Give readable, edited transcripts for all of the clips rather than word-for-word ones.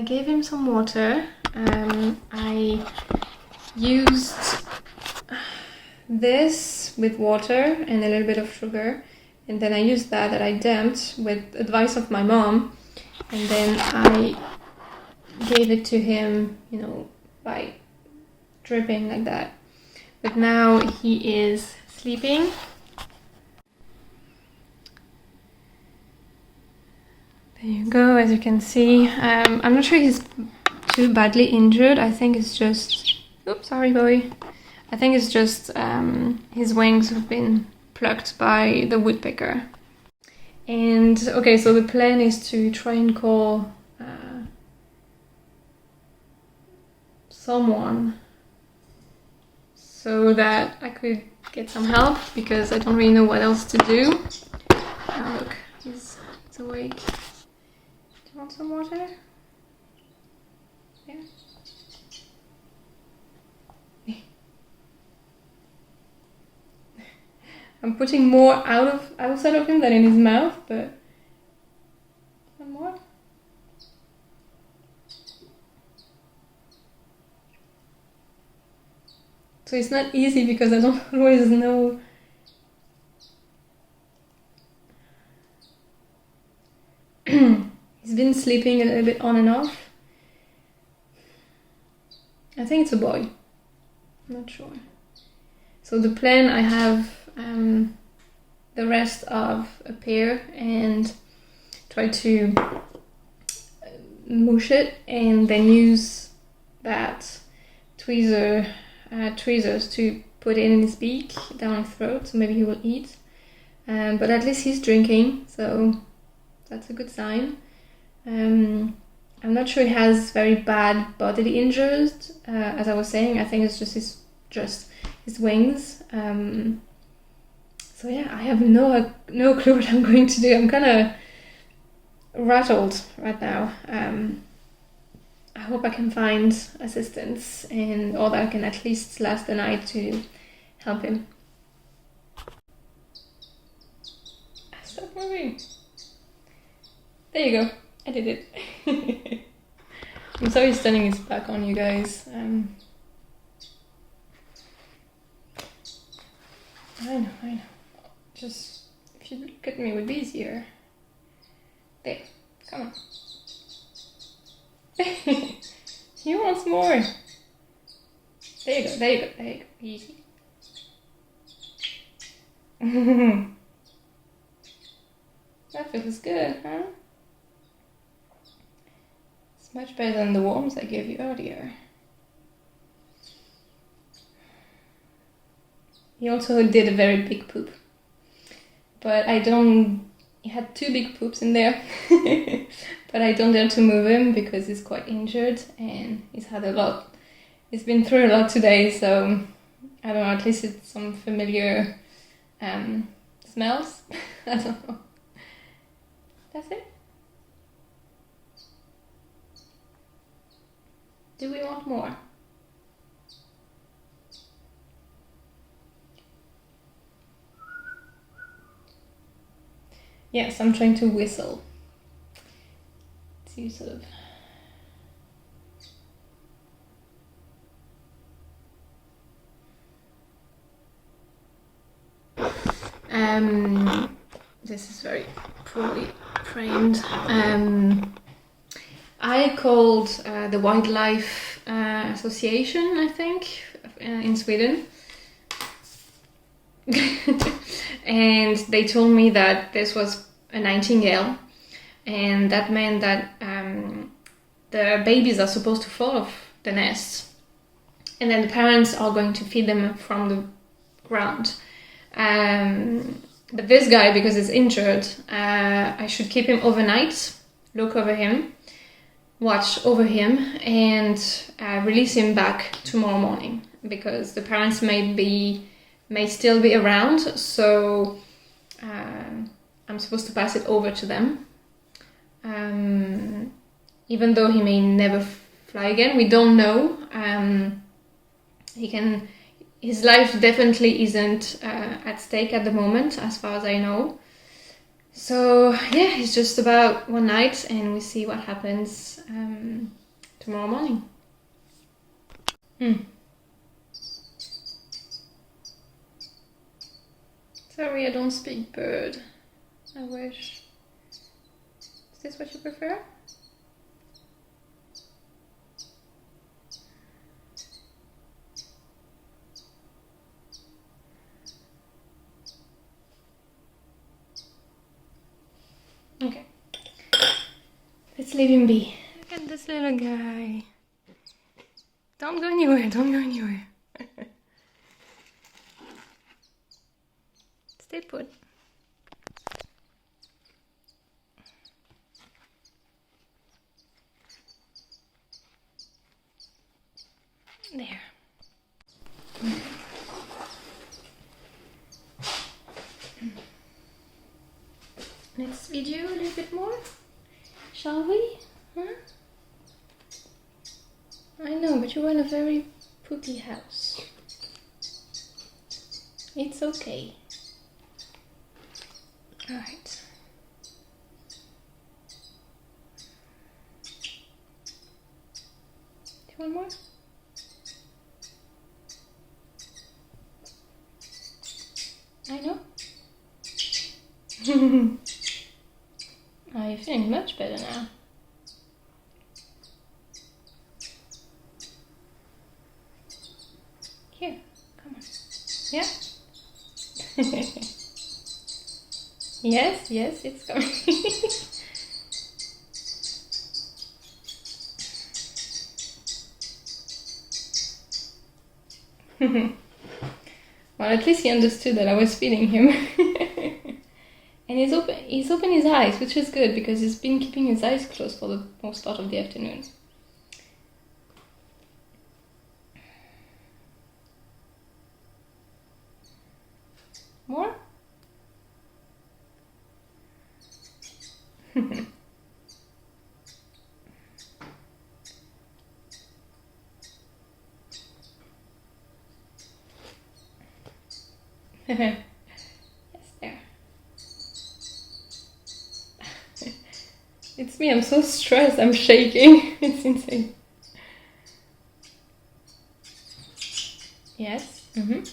I gave him some water. I used this with water and a little bit of sugar, and then I used that I damped with advice of my mom, and then I gave it to him, you know, by dripping like that. But now he is sleeping. There you go, as you can see. I'm not sure he's too badly injured. I think it's just... Oops, sorry boy. I think it's just his wings have been plucked by the woodpecker. And okay, so the plan is to try and call someone so that I could get some help, because I don't really know what else to do. Oh, look, he's awake. Do you want some water? Yeah. I'm putting more outside of him than in his mouth, but one more. So it's not easy because I don't always know. He's been sleeping a little bit on and off. I think it's a boy. I'm not sure. So the plan, I have the rest of a pear and try to mush it, and then use that tweezers to put it in his beak, down his throat, so maybe he will eat. But at least he's drinking, so that's a good sign. I'm not sure he has very bad bodily injuries, as I was saying. I think it's just his wings. So yeah, I have no clue what I'm going to do. I'm kind of rattled right now. I hope I can find assistance, or that I can at least last the night to help him. Stop moving. There you go. I did it. I'm sorry he's turning his back on you guys. I know. Just, if you look at me, it would be easier. There, come on. He wants more. There you go. Easy. That feels good, huh? It's much better than the worms I gave you earlier. He also did a very big poop. But he had 2 big poops in there. But I don't dare to move him because he's quite injured and he's had a lot. He's been through a lot today, so I don't know, at least it's some familiar smells. I don't know. That's it. Do we want more? Yes, I'm trying to whistle. To sort of... This is very poorly framed. I called the Wildlife Association, I think, in Sweden. And they told me that this was a nightingale, and that meant that the babies are supposed to fall off the nest, and then the parents are going to feed them from the ground. But this guy, because he's injured, I should keep him overnight, look over him, watch over him, and release him back tomorrow morning, because the parents may still be around, so I'm supposed to pass it over to them. Even though he may never fly again, we don't know. His life definitely isn't at stake at the moment, as far as I know. So yeah, it's just about one night and we see what happens tomorrow morning. Sorry, I don't speak bird. I wish. Is this what you prefer? Okay. Let's leave him be. Look at this little guy. Don't go anywhere, don't go anywhere. Stay put. There. Let's video a little bit more, shall we? Huh? I know, but you were in a very poopy house. It's okay. Alright. Do you want more? I know. Oh, you're feeling much better now. Here, come on. Yeah? Yes, yes, it's coming. Well, at least he understood that I was feeding him. And he's opened his eyes, which is good because he's been keeping his eyes closed for the most part of the afternoon. More? Yes, there. It's me, I'm so stressed, I'm shaking. It's insane. Yes. Mm-hmm.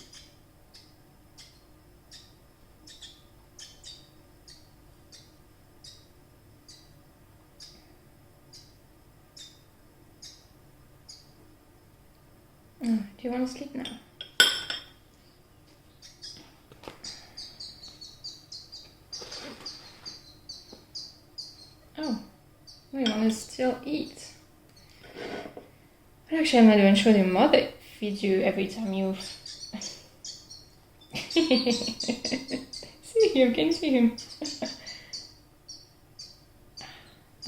Oh, do you want to sleep now? Oh, we want to still eat. But actually, I'm not even sure your mother feeds you every time you. See him, can you see him?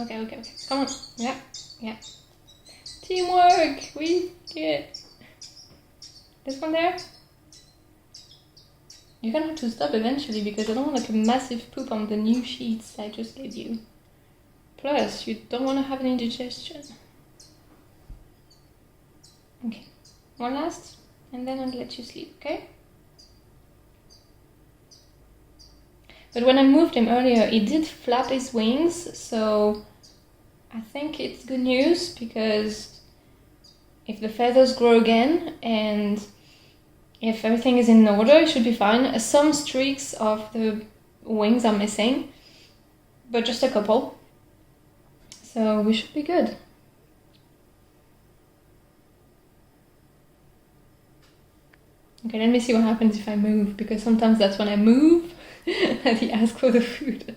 Okay. Come on. Yeah. Teamwork! We get. This one there? You're gonna have to stop eventually because I don't want like a massive poop on the new sheets I just gave you. Plus, you don't want to have any indigestion. Okay, one last, and then I'll let you sleep, okay? But when I moved him earlier, he did flap his wings, so I think it's good news because if the feathers grow again and if everything is in order, it should be fine. Some streaks of the wings are missing, but just a couple. So we should be good. Okay, let me see what happens if I move, because sometimes that's when I move that he asks for the food.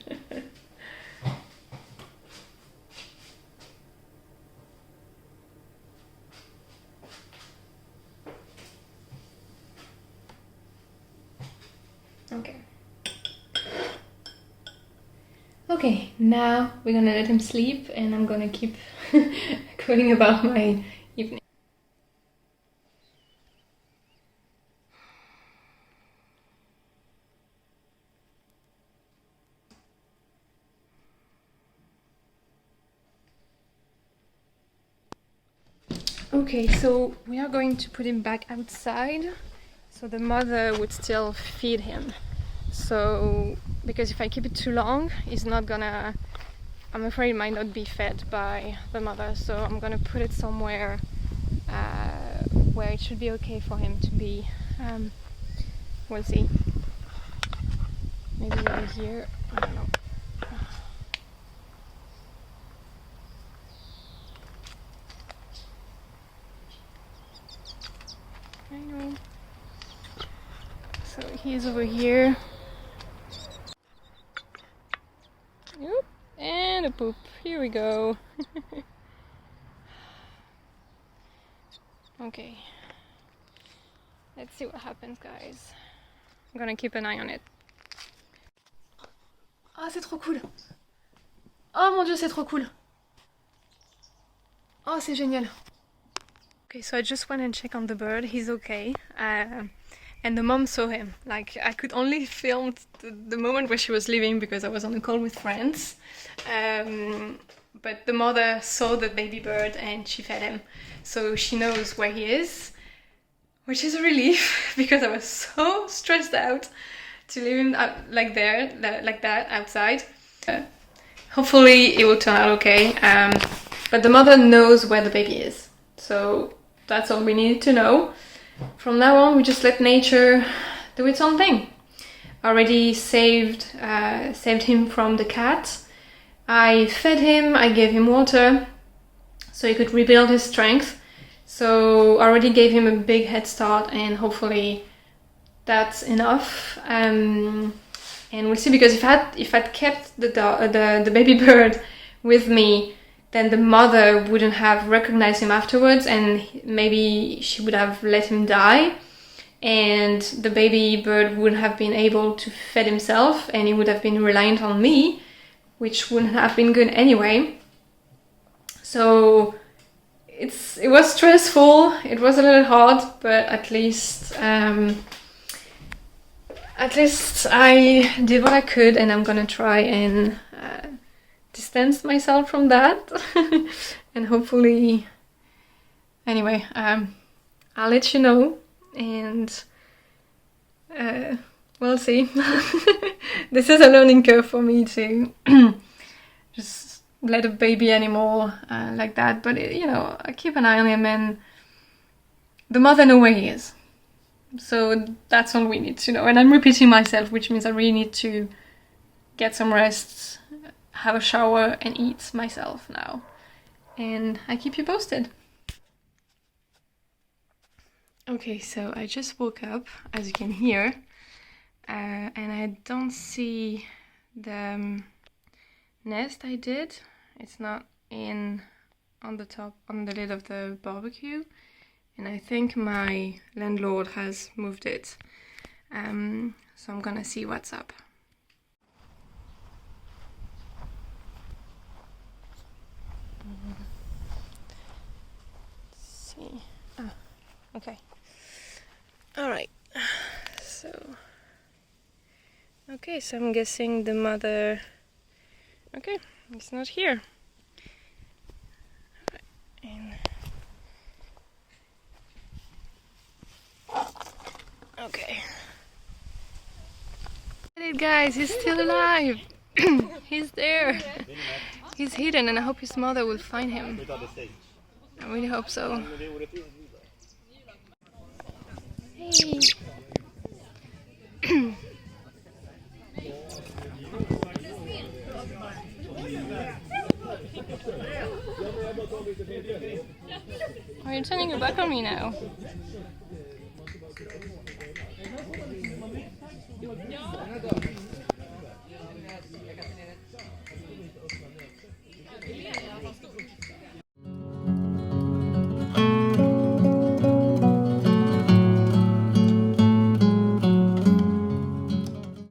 Okay, now we're gonna let him sleep and I'm gonna keep going about my evening. Okay, so we are going to put him back outside so the mother would still feed him. So, because if I keep it too long, it's not gonna, I'm afraid it might not be fed by the mother, so I'm gonna put it somewhere where it should be okay for him to be. We'll see. Maybe over here, I don't know. I know. So he's over here. Oop, and a poop. Here we go. Okay. Let's see what happens, guys. I'm gonna keep an eye on it. Ah, c'est trop cool. Oh mon dieu, c'est trop cool. Oh, c'est génial. Okay, so I just went and checked on the bird. He's okay. And the mom saw him. Like, I could only film the moment where she was leaving because I was on a call with friends. But the mother saw the baby bird and she fed him. So she knows where he is, which is a relief because I was so stressed out to leave him like that outside. Hopefully it will turn out okay. But the mother knows where the baby is. So that's all we need to know. From now on, we just let nature do its own thing. Already saved him from the cat. I fed him, I gave him water, so he could rebuild his strength. So already gave him a big head start, and hopefully that's enough. And we'll see, because if I'd kept the baby bird with me, then the mother wouldn't have recognized him afterwards, and maybe she would have let him die, and the baby bird wouldn't have been able to feed himself, and he would have been reliant on me, which wouldn't have been good anyway. So it was stressful, it was a little hard, but at least I did what I could, and I'm gonna try and distance myself from that. And hopefully, anyway, I'll let you know, and we'll see. This is a learning curve for me to just let a baby animal like that, but you know, I keep an eye on him, and the mother knows where he is. So that's all we need to know. And I'm repeating myself, which means I really need to get some rest, have a shower, and eat myself now. And I keep you posted. Okay, so I just woke up, as you can hear, and I don't see the nest I did. It's not on the top, on the lid of the barbecue, and I think my landlord has moved it. So I'm gonna see what's up. Let's see. Ah, okay. All right. Okay, so I'm guessing the mother. Okay, it's not here. And okay. Get it, guys! He's still alive. He's there. He's hidden, and I hope his mother will find him. I really hope so. Hey. Are you turning your back on me now?